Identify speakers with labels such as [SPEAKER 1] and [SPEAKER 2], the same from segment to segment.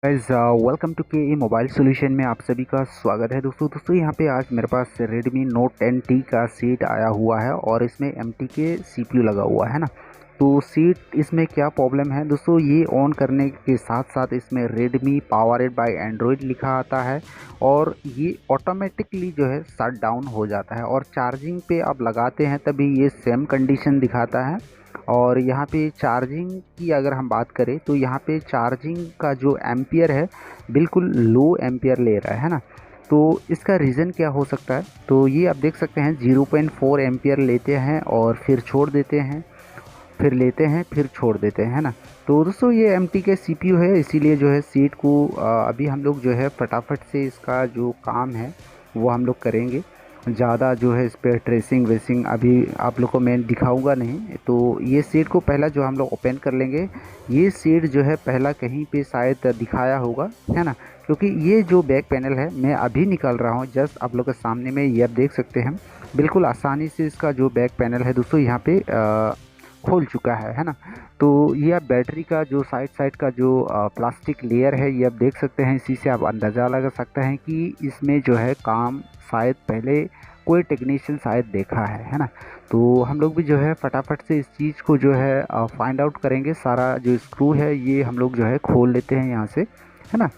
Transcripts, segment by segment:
[SPEAKER 1] Guys welcome to के mobile solution में आप सभी का स्वागत है। दोस्तों यहाँ पे आज मेरे पास Redmi Note 10T का सीट आया हुआ है और इसमें MT के CPU लगा हुआ है ना। तो सीट इसमें क्या प्रॉब्लम है दोस्तों, ये ऑन करने के साथ साथ इसमें Redmi पावर्ड बाय एंड्रॉयड लिखा आता है और ये ऑटोमेटिकली जो है शट डाउन हो जाता है और चार्जिंग पे आप लगाते हैं तभी ये सेम कंडीशन दिखाता है। और यहाँ पे चार्जिंग की अगर हम बात करें तो यहाँ पे चार्जिंग का जो एम्पियर है बिल्कुल लो एम्पियर ले रहा है ना। तो इसका रीज़न क्या हो सकता है, तो ये आप देख सकते हैं 0.4 एम्पियर लेते हैं और फिर छोड़ देते हैं, फिर लेते हैं फिर छोड़ देते हैं ना। तो दोस्तों ये MT के CPU है, इसीलिए जो है सीट को अभी हम लोग जो है फटाफट से इसका जो काम है वो हम लोग करेंगे। ज़्यादा जो है इस पर ट्रेसिंग वेसिंग अभी आप लोग को मैं दिखाऊंगा नहीं। तो ये सीट को पहला जो हम लोग ओपन कर लेंगे, ये सीट जो है पहला कहीं पे शायद दिखाया होगा है ना, क्योंकि ये जो बैक पैनल है मैं अभी निकाल रहा हूँ जस्ट आप लोग के सामने में। ये आप देख सकते हैं बिल्कुल आसानी से इसका जो बैक पैनल है दोस्तों यहाँ पे खोल चुका है ना। तो ये आप बैटरी का जो साइड का जो प्लास्टिक लेयर है ये आप देख सकते हैं, इसी से आप अंदाज़ा लगा सकते हैं कि इसमें जो है काम शायद पहले कोई टेक्नीशियन शायद देखा है ना। तो हम लोग भी जो है फटाफट से इस चीज़ को जो है फाइंड आउट करेंगे। सारा जो स्क्रू है ये हम लोग जो है खोल लेते हैं यहाँ से, है ना।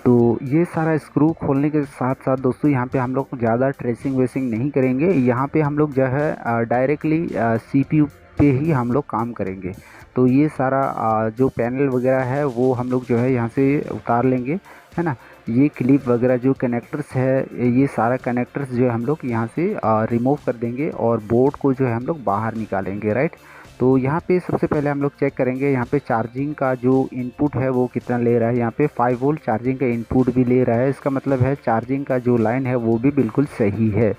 [SPEAKER 1] तो ये सारा स्क्रू खोलने के साथ साथ दोस्तों यहाँ पे हम लोग ज़्यादा ट्रेसिंग वेसिंग नहीं करेंगे। यहाँ पे हम लोग जो है डायरेक्टली CPU पे ही हम लोग काम करेंगे। तो ये सारा जो पैनल वगैरह है वो हम लोग जो है यहाँ से उतार लेंगे, है ना। ये क्लिप वगैरह जो कनेक्टर्स है ये सारा कनेक्टर्स जो है हम लोग यहाँ से रिमूव कर देंगे और बोर्ड को जो है हम लोग बाहर निकालेंगे, राइट। तो यहाँ पे सबसे पहले हम लोग चेक करेंगे यहाँ पे चार्जिंग का जो इनपुट है वो कितना ले रहा है। यहाँ पे 5 वोल्ट चार्जिंग का इनपुट भी ले रहा है, इसका मतलब है चार्जिंग का जो लाइन है वो भी बिल्कुल सही है।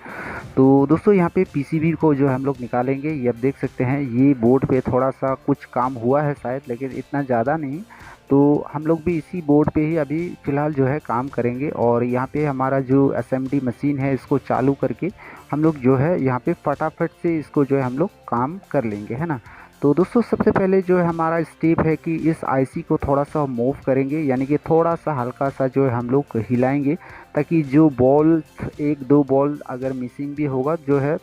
[SPEAKER 1] तो दोस्तों यहाँ पे PCB को जो हम लोग निकालेंगे, ये आप देख सकते हैं ये बोर्ड पे थोड़ा सा कुछ काम हुआ है शायद, लेकिन इतना ज़्यादा नहीं। तो हम लोग भी इसी बोर्ड पे ही अभी फ़िलहाल जो है काम करेंगे और यहाँ पे हमारा जो SMD मशीन है इसको चालू करके हम लोग जो है यहाँ पे फटाफट से इसको जो है हम लोग काम कर लेंगे, है ना। तो दोस्तों सबसे पहले जो है हमारा स्टेप है कि इस IC को थोड़ा सा मूव करेंगे, यानी कि थोड़ा सा हल्का सा जो है हम लोग हिलाएंगे ताकि जो बॉल एक दो बॉल अगर मिसिंग भी होगा जो है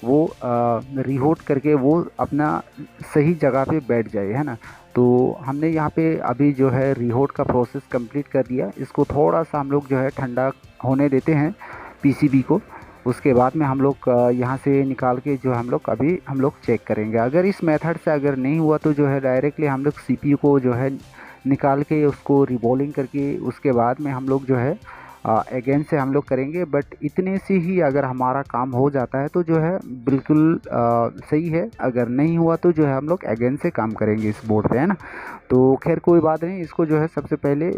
[SPEAKER 1] वो रिहोट करके वो अपना सही जगह पे बैठ जाए, है ना। तो हमने यहाँ पे अभी जो है रिहोट का प्रोसेस कंप्लीट कर दिया। इसको थोड़ा सा हम लोग जो है ठंडा होने देते हैं PCB को। उसके बाद में हम लोग यहाँ से निकाल के जो हम लोग अभी हम लोग चेक करेंगे। अगर इस मेथड से अगर नहीं हुआ तो जो है डायरेक्टली हम लोग CPU को जो है निकाल के उसको रिबॉलिंग करके उसके बाद में हम लोग जो है अगेन से हम लोग करेंगे। बट इतने से ही अगर हमारा काम हो जाता है तो जो है बिल्कुल सही है, अगर नहीं हुआ तो जो है हम लोग अगेन से काम करेंगे इस बोर्ड पे, है ना। तो खैर कोई बात नहीं, इसको जो है सबसे पहले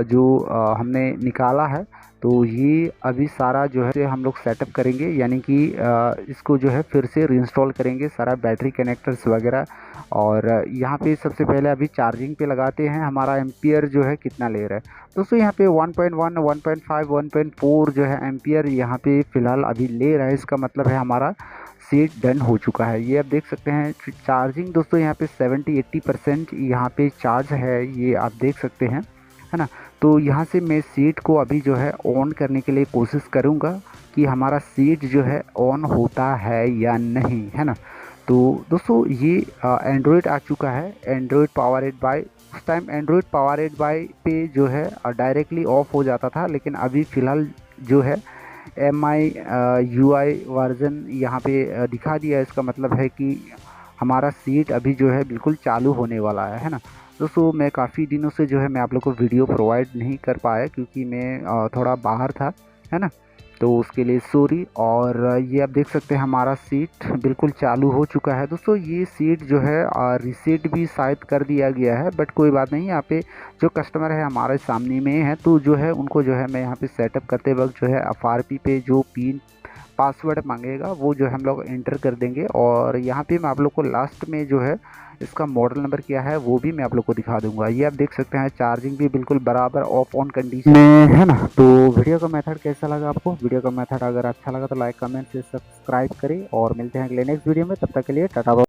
[SPEAKER 1] जो हमने निकाला है तो ये अभी सारा जो है हम लोग सेटअप करेंगे, यानी कि इसको जो है फिर से रीइंस्टॉल करेंगे सारा बैटरी कनेक्टर्स वगैरह। और यहाँ पे सबसे पहले अभी चार्जिंग पे लगाते हैं हमारा एम्पियर जो है कितना ले रहा है दोस्तों। यहाँ पे 1.1 1.5 1.4 जो है एम्पियर यहाँ पे फ़िलहाल अभी ले रहा है, इसका मतलब है हमारा सीट डन हो चुका है। ये आप देख सकते हैं चार्जिंग दोस्तों यहाँ पे 70-80% यहाँ पे चार्ज है, ये आप देख सकते हैं, है ना। तो यहाँ से मैं सीट को अभी जो है ऑन करने के लिए कोशिश करूँगा कि हमारा सीट जो है ऑन होता है या नहीं, है ना। तो दोस्तों ये एंड्रॉयड आ चुका है, एंड्रॉयड पावर्ड बाय। उस टाइम एंड्रॉयड पावर्ड बाय पे जो है डायरेक्टली ऑफ हो जाता था, लेकिन अभी फ़िलहाल जो है MI UI वर्ज़न यहाँ पे दिखा दिया है। इसका मतलब है कि हमारा सीट अभी जो है बिल्कुल चालू होने वाला है ना। दोस्तों मैं काफ़ी दिनों से जो है मैं आप लोग को वीडियो प्रोवाइड नहीं कर पाया क्योंकि मैं थोड़ा बाहर था, है ना। तो उसके लिए सॉरी। और ये आप देख सकते हैं हमारा सीट बिल्कुल चालू हो चुका है दोस्तों। ये सीट जो है रीसेट भी शायद कर दिया गया है, बट कोई बात नहीं। यहाँ पे जो कस्टमर है हमारे सामने में है तो जो है उनको जो है मैं यहाँ पे सेटअप करते वक्त जो है FRP पे जो पिन पासवर्ड मांगेगा वो जो हम लोग एंटर कर देंगे। और यहाँ पे मैं आप लोग को लास्ट में जो है इसका मॉडल नंबर क्या है वो भी मैं आप लोग को दिखा दूंगा। ये आप देख सकते हैं चार्जिंग भी बिल्कुल बराबर ऑफ ऑन कंडीशन में है ना। तो वीडियो का मेथड कैसा लगा आपको? वीडियो का मेथड अगर अच्छा लगा तो लाइक कमेंट से सब्सक्राइब करें और मिलते हैं अगले नेक्स्ट वीडियो में। तब तक के लिए टाटा।